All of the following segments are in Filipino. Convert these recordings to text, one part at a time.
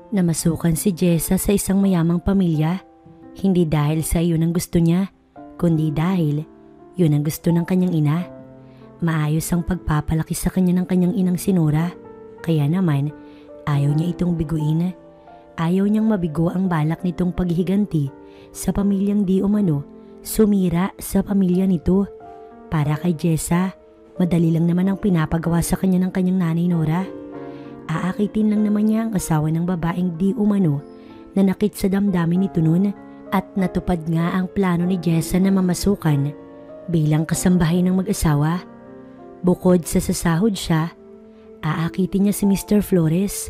Namasukan si Jessa sa isang mayamang pamilya, hindi dahil sa iyon ang gusto niya, kundi dahil yun ang gusto ng kanyang ina. Maayos ang pagpapalaki sa kanya ng kanyang inang sinura, kaya naman ayaw niya itong biguin. Ayaw niyang mabigo ang balak nitong paghihiganti sa pamilyang di umano sumira sa pamilya nito. Para kay Jessa, madali lang naman ang pinapagawa sa kanya ng kanyang nanay Nora. Aakitin lang naman niya ang asawa ng babaeng di umano na nakit sa damdamin nito noon, at natupad nga ang plano ni Jessa na mamasukan bilang kasambahay ng mag-asawa. Bukod sa sasahod siya, aakitin niya si Mr. Flores,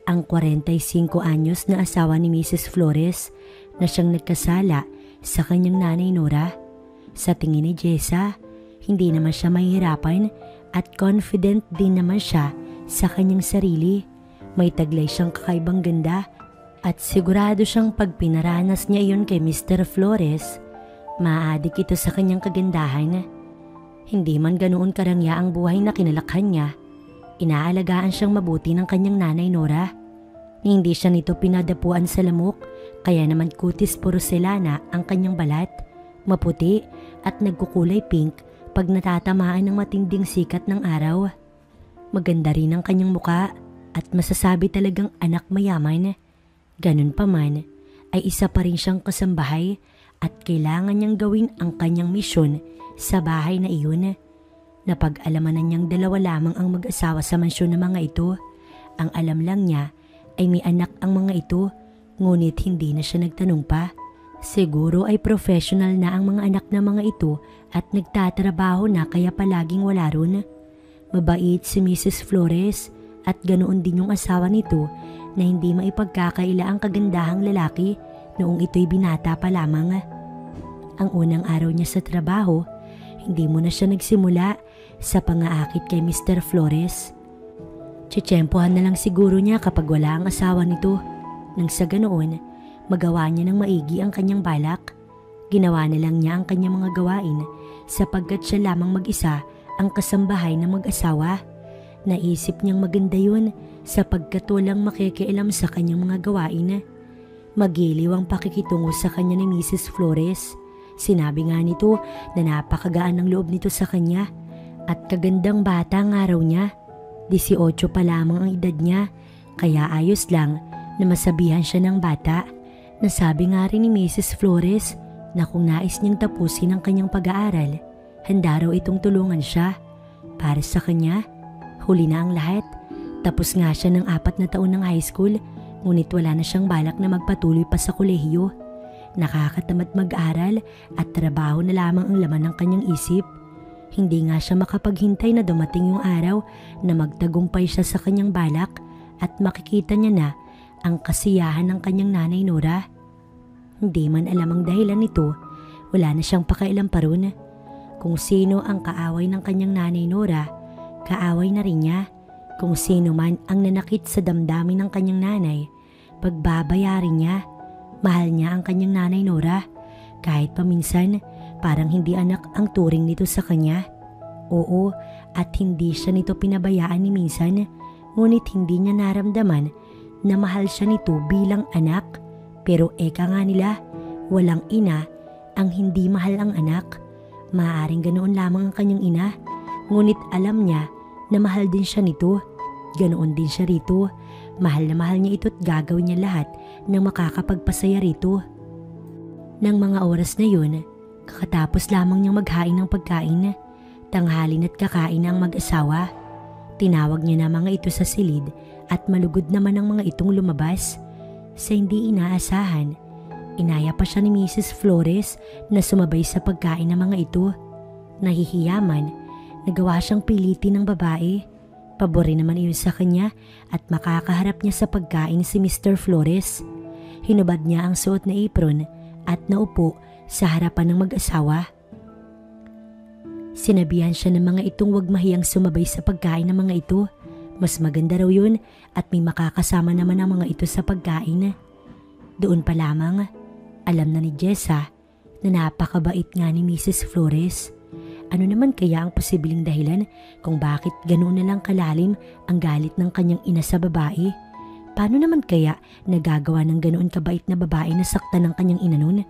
ang 45 anyos na asawa ni Mrs. Flores na siyang nagkasala sa kanyang nanay Nora. Sa tingin ni Jessa, hindi naman siya mahihirapan at confident din naman siya sa kanyang sarili. May taglay siyang kakaibang ganda at sigurado siyang pag pinaranas niya iyon kay Mr. Flores, maaadik ito sa kanyang kagandahan. Hindi man ganoon karangya ang buhay na kinalakhan niya, inaalagaan siyang mabuti ng kanyang nanay Nora. Hindi siya nito pinadapuan sa lamok, kaya naman kutis porselana ang kanyang balat, maputi at nagkukulay pink pag natatamaan ng matinding sikat ng araw. Maganda rin ang kanyang muka at masasabi talagang anak mayaman. Ganun pa man ay isa pa rin siyang kasambahay at kailangan niyang gawin ang kanyang misyon sa bahay na iyon. Napag-alamanan niyang dalawa lamang ang mag-asawa sa mansyon ng mga ito. Ang alam lang niya ay may anak ang mga ito, ngunit hindi na siya nagtanong pa. Siguro ay professional na ang mga anak ng mga ito at nagtatrabaho na, kaya palaging wala ron. Mabait si Mrs. Flores at ganoon din yung asawa nito na hindi maipagkakaila ang kagandahang lalaki noong ito'y binata pa lamang. Ang unang araw niya sa trabaho, hindi mo na siya nagsimula sa pangaakit kay Mr. Flores. Tsitsempohan na lang siguro niya kapag wala ang asawa nito. Nang sa ganoon, magawa niya ng maigi ang kanyang balak. Ginawa na lang niya ang kanyang mga gawain sapagkat siya lamang mag-isa ang kasambahay ng mag-asawa. Naisip niyang maganda yun sapagkat walang makikialam sa kanyang mga gawain. Magiliw ang pakikitungo sa kanya ni Mrs. Flores. Sinabi nga nito na napakagaan ng loob nito sa kanya at kagandang bata ang araw niya. 18 pa lamang ang edad niya, kaya ayos lang na masabihan siya ng bata. Nasabi nga rin ni Mrs. Flores na kung nais niyang tapusin ang kanyang pag-aaral, handa raw itong tulungan siya. Para sa kanya, huli na ang lahat. Tapos nga siya ng 4 na taon ng high school, ngunit wala na siyang balak na magpatuloy pa sa kolehiyo. Nakakatamad mag-aral at trabaho na lamang ang laman ng kanyang isip. Hindi nga siya makapaghintay na dumating yung araw na magtagumpay siya sa kanyang balak at makikita niya na ang kasiyahan ng kanyang nanay Nora. Hindi man alam ang dahilan nito, wala na siyang pakialam pa ron. Kung sino ang kaaway ng kanyang nanay Nora, kaaway na rin niya. Kung sino man ang nanakit sa damdamin ng kanyang nanay, pagbabayarin niya. Mahal niya ang kanyang nanay Nora, kahit paminsan parang hindi anak ang turing nito sa kanya. Oo, at hindi siya nito pinabayaan ni minsan, ngunit hindi niya naramdaman na mahal siya nito bilang anak. Pero eka nga nila, walang ina ang hindi mahal ang anak. Maaaring ganoon lamang ang kanyang ina, ngunit alam niya na mahal din siya nito. Ganoon din siya rito. Mahal na mahal niya ito at gagawin niya lahat ng makakapagpasaya rito. Nang mga oras na yun, kakatapos lamang niyang maghain ng pagkain, tanghalin at kakain ang mag-asawa. Tinawag niya na mga ito sa silid at malugod naman ang mga itong lumabas. Sa hindi inaasahan, inaya pa siya ni Mrs. Flores na sumabay sa pagkain ng mga ito. Nahihiyaman, nagawa siyang pilitin ng babae. Pabor rin naman iyon sa kanya at makakaharap niya sa pagkain si Mr. Flores. Hinubad niya ang suot na apron at naupo sa harapan ng mag-asawa. Sinabihan siya ng mga itong wag mahiyang sumabay sa pagkain ng mga ito. Mas maganda raw yun at may makakasama naman ang mga ito sa pagkain. Doon pa lamang, alam na ni Jessa na napakabait nga ni Mrs. Flores. Ano naman kaya ang posibleng dahilan kung bakit ganoon na lang kalalim ang galit ng kanyang ina sa babae? Paano naman kaya nagagawa ng ganoon kabait na babae na saktan ng kanyang ina nun?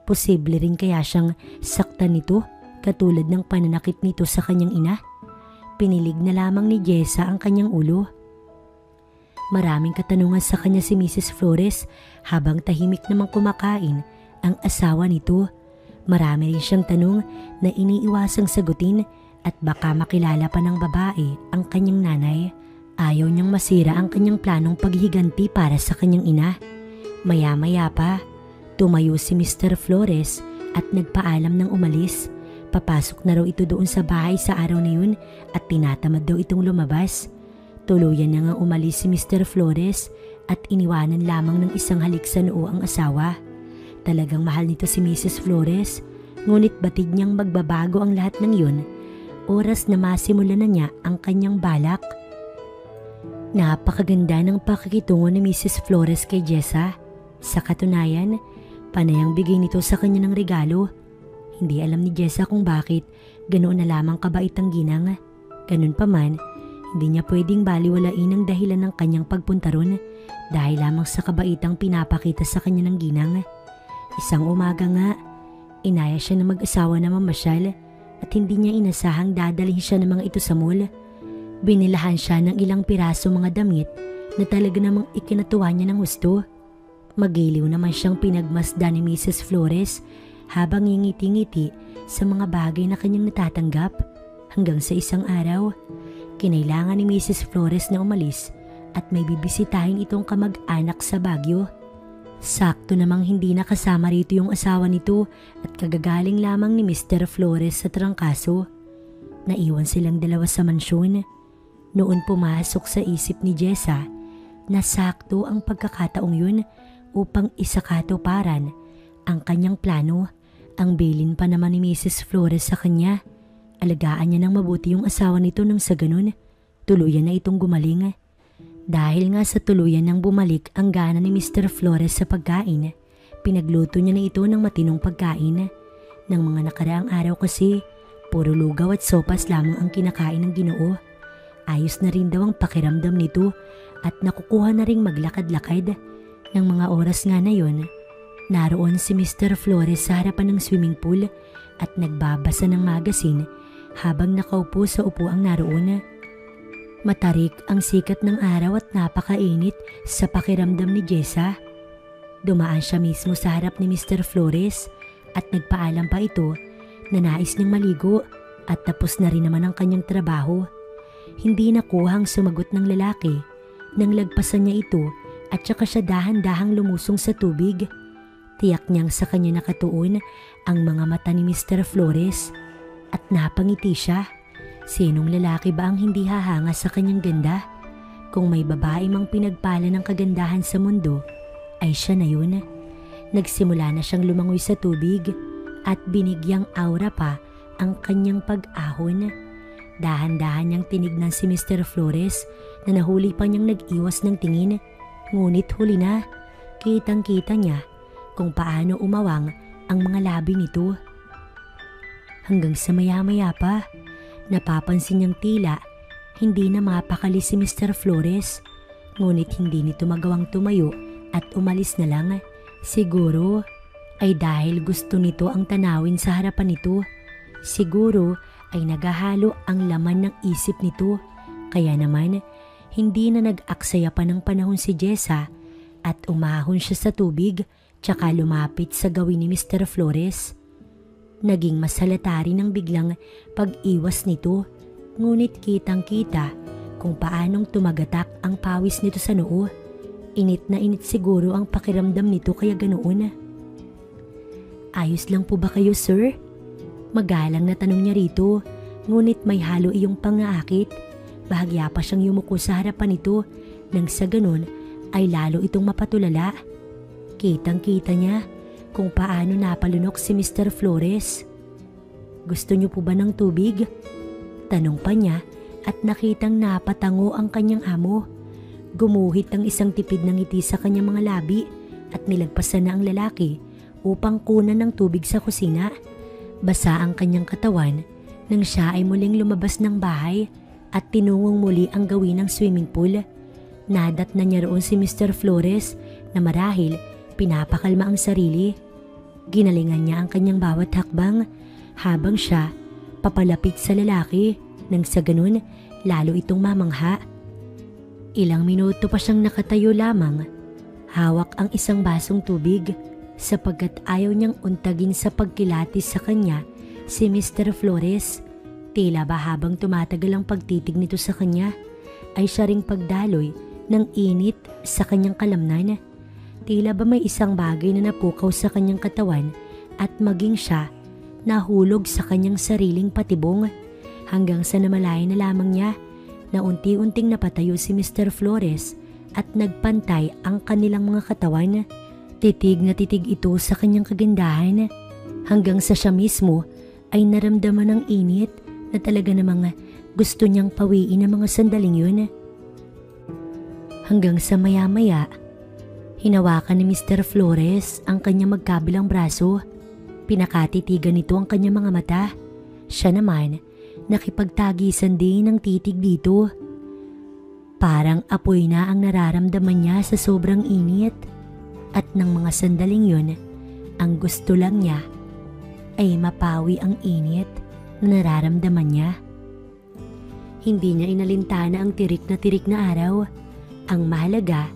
Posible rin kaya siyang saktan nito katulad ng pananakit nito sa kanyang ina? Pinilig na lamang ni Jessa ang kanyang ulo. Maraming katanungan sa kanya si Mrs. Flores habang tahimik namang kumakain ang asawa nito. Marami rin siyang tanong na iniiwasang sagutin at baka makilala pa ng babae ang kanyang nanay. Ayaw niyang masira ang kanyang planong paghiganti para sa kanyang ina. Maya-maya pa, tumayo si Mr. Flores at nagpaalam ng umalis. Papasok na raw ito doon sa bahay sa araw na yun at tinatamad daw itong lumabas. Tuluyan na nga umalis si Mr. Flores at iniwanan lamang ng isang halik sa noo ang asawa. Talagang mahal nito si Mrs. Flores, ngunit batid niyang magbabago ang lahat ng yun. Oras na masimulan na niya ang kanyang balak. Napakaganda ng pakikitungo ni Mrs. Flores kay Jessa. Sa katunayan, panayang bigay nito sa kanya ng regalo. Hindi alam ni Jessa kung bakit ganoon na lamang kabait ang ginang. Ganun pa man, hindi niya pwedeng baliwalain ang dahilan ng kanyang pagpunta ron dahil lamang sa kabaitang pinapakita sa kanya ng ginang. Isang umaga nga, inaya siya na mag-asawa na mamasyal at hindi niya inasahang dadalhin siya ng mga ito sa mall. Binilahan siya ng ilang piraso mga damit na talaga namang ikinatuwa niya ng gusto. Magiliw naman siyang pinagmasdan ni Mrs. Flores habang ngingiti-ngiti sa mga bagay na kanyang natatanggap. Hanggang sa isang araw, kinailangan ni Mrs. Flores na umalis at may bibisitahin itong kamag-anak sa Baguio. Sakto namang hindi nakasama rito yung asawa nito at kagagaling lamang ni Mr. Flores sa trangkaso. Naiwan silang dalawa sa mansyon. Noon pumasok sa isip ni Jessa na sakto ang pagkakataong yun upang isakatuparan ang kanyang plano. Ang bilin pa naman ni Mrs. Flores sa kanya. Alagaan niya ng mabuti yung asawa nito nang sa ganun, tuluyan na itong gumaling. Dahil nga sa tuluyan nang bumalik ang gana ni Mr. Flores sa pagkain, pinagluto niya na ito ng matinong pagkain. Nang mga nakaraang araw kasi, puro lugaw at sopas lamang ang kinakain ng Ginoo. Ayos na rin daw ang pakiramdam nito at nakukuha na ring maglakad-lakad. Ng mga oras nga na yon, naroon si Mr. Flores sa harapan ng swimming pool at nagbabasa ng magazine habang nakaupo sa upuang naroon. Matarik ang sikat ng araw at napakainit sa pakiramdam ni Jessa. Dumaan siya mismo sa harap ni Mr. Flores at nagpaalam pa ito na nais niyang maligo at tapos na rin naman ang kanyang trabaho. Hindi nakuhang sumagot ng lalaki nang lagpasan niya ito at saka siya dahan-dahang lumusong sa tubig. Tiyak niyang sa kanya nakatuon ang mga mata ni Mr. Flores at napangiti siya. Sinong lalaki ba ang hindi hahanga sa kanyang ganda? Kung may babae mang pinagpala ng kagandahan sa mundo, ay siya na yun. Nagsimula na siyang lumangoy sa tubig at binigyang aura pa ang kanyang pag-ahon. Dahan-dahan niyang tinignan si Mr. Flores na nahuli pa niyang nag-iwas ng tingin. Ngunit huli na, kitang-kita niya kung paano umawang ang mga labi nito. Hanggang sa maya-maya pa, napapansin niyang tila hindi na mapakali si Mr. Flores. Ngunit hindi nito magawang tumayo at umalis na lang. Siguro ay dahil gusto nito ang tanawin sa harapan nito. Siguro ay naghahalo ang laman ng isip nito. Kaya naman, hindi na nag-aksaya pa ng panahon si Jessa at umahon siya sa tubig tsaka lumapit sa gawin ni Mr. Flores. Naging masalata rin ang biglang pag-iwas nito, ngunit kitang-kita kung paanong tumagatak ang pawis nito sa noo. Init na init siguro ang pakiramdam nito kaya ganoon. Ayos lang po ba kayo, sir? Magalang na tanong niya rito, ngunit may halo iyong pangaakit. Bahagya pa siyang yumuko sa harapan nito nang sa ganun ay lalo itong mapatulala. Kitang-kita niya kung paano napalunok si Mr. Flores. Gusto niyo po ba ng tubig? Tanong pa niya at nakitang napatango ang kanyang amo. Gumuhit ang isang tipid ng ngiti sa kanyang mga labi at nilagpasan na ang lalaki upang kunan ng tubig sa kusina. Basa ang kanyang katawan nang siya ay muling lumabas ng bahay at tinungong muli ang gawin ng swimming pool. Nadat na niya roon si Mr. Flores na marahil pinapakalma ang sarili. Ginalingan niya ang kanyang bawat hakbang habang siya papalapit sa lalaki nang sa ganun lalo itong mamangha. Ilang minuto pa siyang nakatayo lamang, hawak ang isang basong tubig sapagkat ayaw niyang untagin sa pagkilatis sa kanya si Mr. Flores. Tila ba habang tumatagal ang pagtitig nito sa kanya ay siya ring pagdaloy ng init sa kanyang kalamnan. Tila ba may isang bagay na napukaw sa kanyang katawan at maging siya nahulog sa kanyang sariling patibong hanggang sa namalayan na lamang niya na unti-unting napatayo si Mr. Flores at nagpantay ang kanilang mga katawan. Titig na titig ito sa kanyang kagandahan hanggang sa siya mismo ay naramdaman ng init na talaga namang gusto niyang pawiin ang mga sandaling yun. Hanggang sa maya-maya, hinawakan ni Mr. Flores ang kanyang magkabilang braso. Pinakatitigan nito ang kanyang mga mata. Siya naman, nakipagtagisan din ng titig dito. Parang apoy na ang nararamdaman niya sa sobrang init. At ng mga sandaling yun, ang gusto lang niya ay mapawi ang init na nararamdaman niya. Hindi niya inalintana ang tirik na araw. Ang mahalaga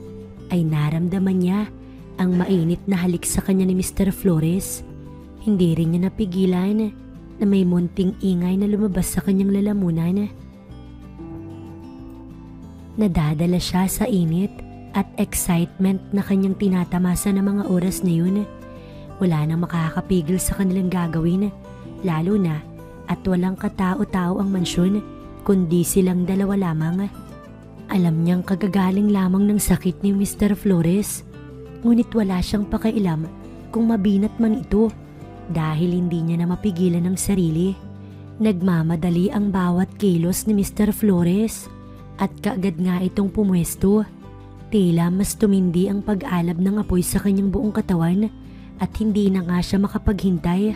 ay naramdaman niya ang mainit na halik sa kanya ni Mr. Flores. Hindi rin niya napigilan na may munting ingay na lumabas sa kanyang lalamunan. Nadadala siya sa init at excitement na kanyang tinatamasa ng mga oras na yun. Wala nang makakapigil sa kanilang gagawin, lalo na at walang katao-tao ang mansyon kundi silang dalawa lamang. Alam niyang kagagaling lamang ng sakit ni Mr. Flores, ngunit wala siyang pakailam kung mabinat man ito dahil hindi niya na mapigilan ang sarili. Nagmamadali ang bawat kilos ni Mr. Flores at kaagad nga itong pumwesto. Tila mas tumindi ang pag-alab ng apoy sa kanyang buong katawan at hindi na nga siya makapaghintay.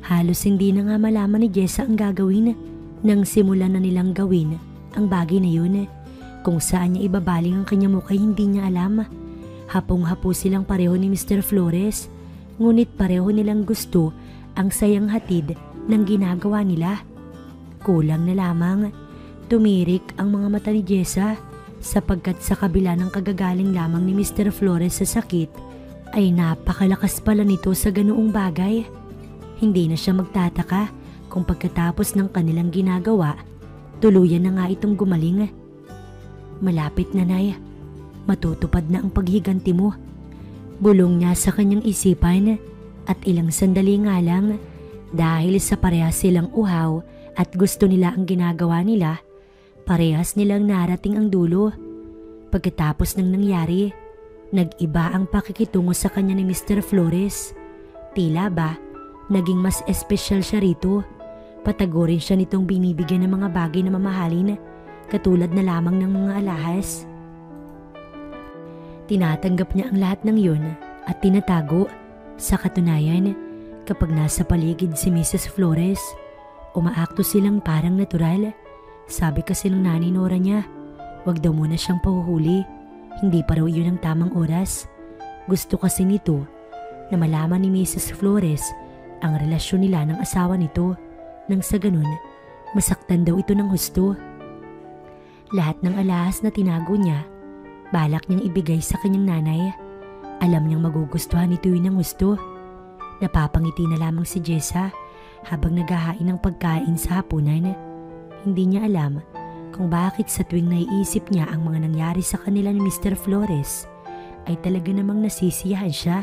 Halos hindi na nga malaman ni Jessa ang gagawin nang simulan na nilang gawin ang bagay na yun. Kung saan niya ibabaling ang kanyang mukha hindi niya alam. Hapong-hapo silang pareho ni Mr. Flores, ngunit pareho nilang gusto ang sayang hatid ng ginagawa nila. Kulang na lamang, tumirik ang mga mata ni Jessa sapagkat sa kabila ng kagagaling lamang ni Mr. Flores sa sakit, ay napakalakas pala nito sa ganoong bagay. Hindi na siya magtataka kung pagkatapos ng kanilang ginagawa, tuluyan na nga itong gumaling. Malapit na, Nay. Matutupad na ang paghiganti mo. Bulong niya sa kanyang isipan at ilang sandali nga lang dahil sa parehas silang uhaw at gusto nila ang ginagawa nila, parehas nilang narating ang dulo. Pagkatapos ng nangyari, nag-iba ang pakikitungo sa kanya ni Mr. Flores. Tila ba, naging mas espesyal siya rito. Patagorin siya nitong binibigyan ng mga bagay na mamahalin, katulad na lamang ng mga alahas. Tinatanggap niya ang lahat ng yun at tinatago. Sa katunayan, kapag nasa paligid si Mrs. Flores, umaakto silang parang natural. Sabi kasi ng nanay Nora niya, wag daw muna siyang pahuhuli. Hindi pa raw yun ang tamang oras. Gusto kasi nito na malaman ni Mrs. Flores ang relasyon nila ng asawa nito nang sa ganun masaktan daw ito ng husto. Lahat ng alahas na tinago niya, balak niyang ibigay sa kanyang nanay. Alam niyang magugustuhan nito yun ng husto. Napapangiti na lamang si Jessa habang naghahain ng pagkain sa hapunan. Hindi niya alam kung bakit sa tuwing naiisip niya ang mga nangyari sa kanila ni Mr. Flores ay talaga namang nasisiyahan siya.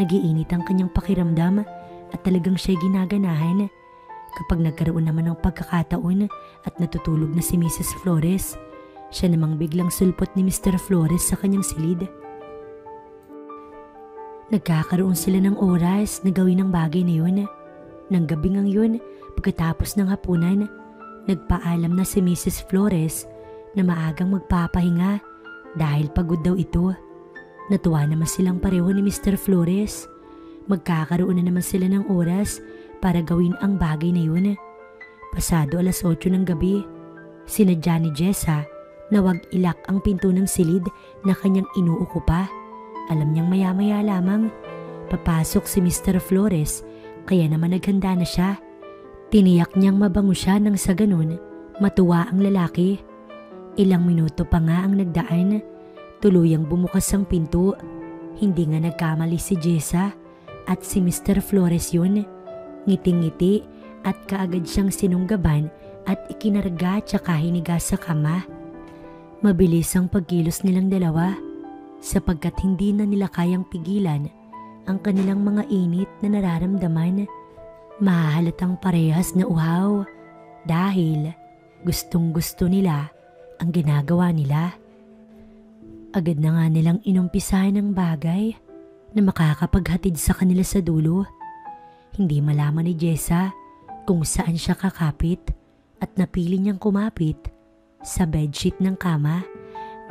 Nagiinit ang kanyang pakiramdam at talagang siya'y ginaganahan. Kapag nagkaroon naman ng pagkakataon at natutulog na si Mrs. Flores, siya namang biglang sulpot ni Mr. Flores sa kanyang silid. Nagkakaroon sila ng oras na gawin ang bagay na yun. Nang gabing ang yun, pagkatapos ng hapunan, nagpaalam na si Mrs. Flores na maagang magpapahinga dahil pagod daw ito. Natuwa naman silang pareho ni Mr. Flores. Magkakaroon na naman sila ng oras para gawin ang bagay na yun. Pasado 8:00 ng gabi, sinadya ni Jessa na wag ilak ang pinto ng silid na kanyang inuukupa. Alam niyang maya-maya lamang papasok si Mr. Flores, kaya naman naghanda na siya. Tiniyak niyang mabango siya nang sa ganun matuwa ang lalaki. Ilang minuto pa nga ang nagdaan, tuluyang bumukas ang pinto. Hindi nga nagkamali si Jessa at si Mr. Flores yun. Ngiting-ngiti at kaagad siyang sinunggaban at ikinarga at saka hiniga sa kama. Mabilis ang pagkilos nilang dalawa sapagkat hindi na nila kayang pigilan ang kanilang mga init na nararamdaman. Mahahalatang parehas na uhaw dahil gustong-gusto nila ang ginagawa nila. Agad na nga nilang inumpisahan ng bagay na makakapaghatid sa kanila sa dulo. Hindi malaman ni Jessa kung saan siya kakapit at napili niyang kumapit sa bedsheet ng kama.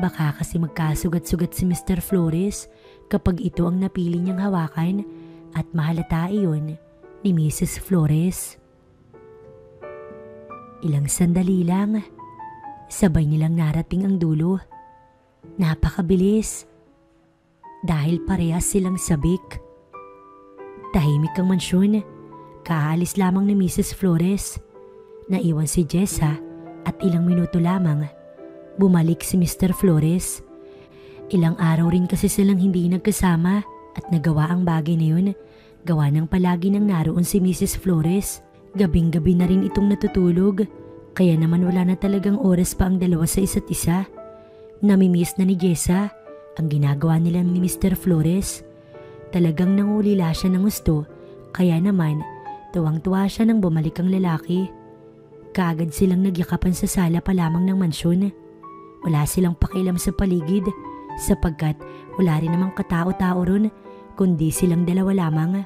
Baka kasi magkasugat-sugat si Mr. Flores kapag ito ang napili niyang hawakan at mahalata iyon ni Mrs. Flores. Ilang sandali lang, sabay nilang narating ang dulo. Napakabilis dahil parehas silang sabik. Tahimik ang mansyon. Kaalis lamang ni Mrs. Flores. Naiwan si Jessa at ilang minuto lamang bumalik si Mr. Flores. Ilang araw rin kasi silang hindi nagkasama at nagawa ang bagay na yun. Gawa ng palagi nang naroon si Mrs. Flores. Gabing-gabi na rin itong natutulog, kaya naman wala na talagang oras pa ang dalawa sa isa't isa. Namimiss na ni Jessa ang ginagawa nila ni Mr. Flores. Talagang nangulila siya ng gusto, kaya naman tuwang-tuwa siya nang bumalik ang lalaki. Kaagad silang nagyakapan sa sala pa lamang ng mansyon. Wala silang pakialam sa paligid sapagkat wala rin namang katao-tao ron kundi silang dalawa lamang.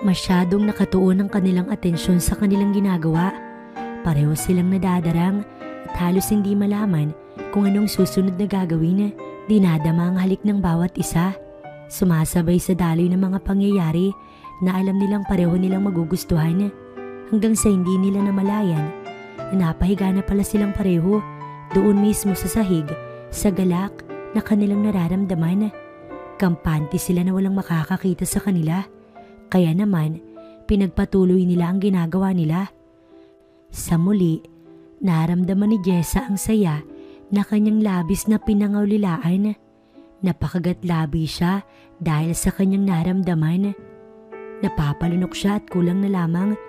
Masyadong nakatuon ang kanilang atensyon sa kanilang ginagawa. Pareho silang nadadarang at halos hindi malaman kung anong susunod na gagawin. Dinadama ang halik ng bawat isa. Sumasabay sa daloy ng mga pangyayari na alam nilang pareho nilang magugustuhan. Hanggang sa hindi nila namalayan, napahiga na pala silang pareho doon mismo sa sahig, sa galak na kanilang nararamdaman. Kampante sila na walang makakakita sa kanila, kaya naman pinagpatuloy nila ang ginagawa nila. Sa muli, naramdaman ni Jessa ang saya na kanyang labis na pinangaulilaan. Napakagatlabi siya dahil sa kanyang naramdaman. Napapalunok siya at kulang na lamang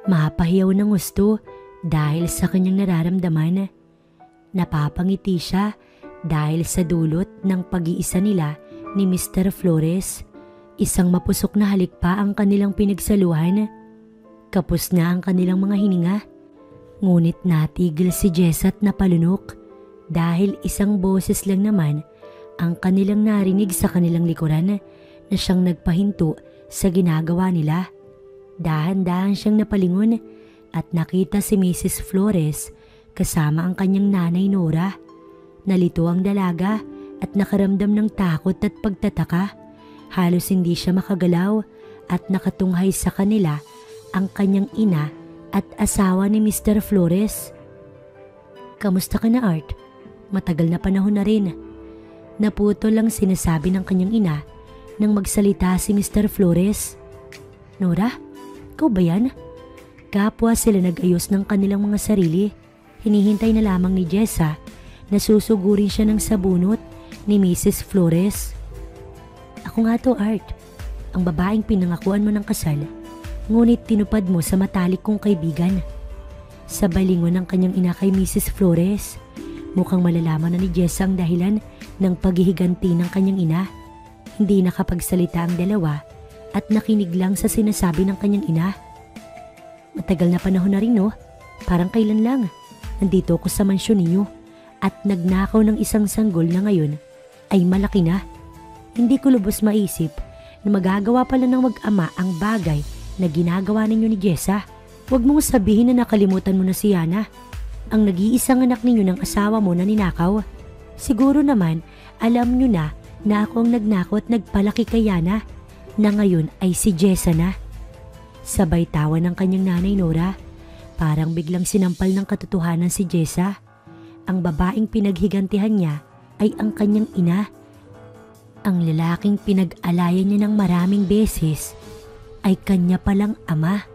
mapahiyaw ng gusto dahil sa kanyang nararamdaman. Napapangiti siya dahil sa dulot ng pag-iisa nila ni Mr. Flores. Isang mapusok na halik pa ang kanilang pinagsaluhan. Kapos na ang kanilang mga hininga. Ngunit natigil si Jessa at napalunok dahil isang boses lang naman ang kanilang narinig sa kanilang likuran na siyang nagpahinto sa ginagawa nila. Dahan-dahan siyang napalingon at nakita si Mrs. Flores kasama ang kanyang nanay Nora. Nalito ang dalaga at nakaramdam ng takot at pagtataka. Halos hindi siya makagalaw at nakatunghay sa kanila ang kanyang ina at asawa ni Mr. Flores. "Kamusta ka na, Art? Matagal na panahon na rin." Naputo lang sinasabi ng kanyang ina nang magsalita si Mr. Flores. "Nora, ikaw ba yan?" Kapwa sila nag-ayos ng kanilang mga sarili. Hinihintay na lamang ni Jessa na susugurin siya ng sabunot ni Mrs. Flores. "Ako nga to, Art. Ang babaeng pinangakuan mo ng kasal, ngunit tinupad mo sa matalik kong kaibigan." Sabay lingon ng kanyang ina kay Mrs. Flores. Mukhang malalaman na ni Jessa ang dahilan ng paghihiganti ng kanyang ina. Hindi nakapagsalita ang dalawa at nakinig lang sa sinasabi ng kanyang ina. "Matagal na panahon na rin, no? Parang kailan lang. Nandito ako sa mansyon ninyo at nagnakaw ng isang sanggol na ngayon ay malaki na. Hindi ko lubos maisip na magagawa pala ng mag-ama ang bagay na ginagawa ninyo ni Jessa. Huwag mong sabihin na nakalimutan mo na si Yana, ang nag-iisang anak ninyo ng asawa mo na ninakaw. Siguro naman alam nyo na ako ang nagnakaw at nagpalaki kay Yana, na ngayon ay si Jessa na." Sabay tawa ng kanyang nanay Nora. Parang biglang sinampal ng katotohanan si Jessa. ang babaeng pinaghigantihan niya ay ang kanyang ina. Ang lalaking pinag-alayan niya ng maraming beses ay kanya palang ama.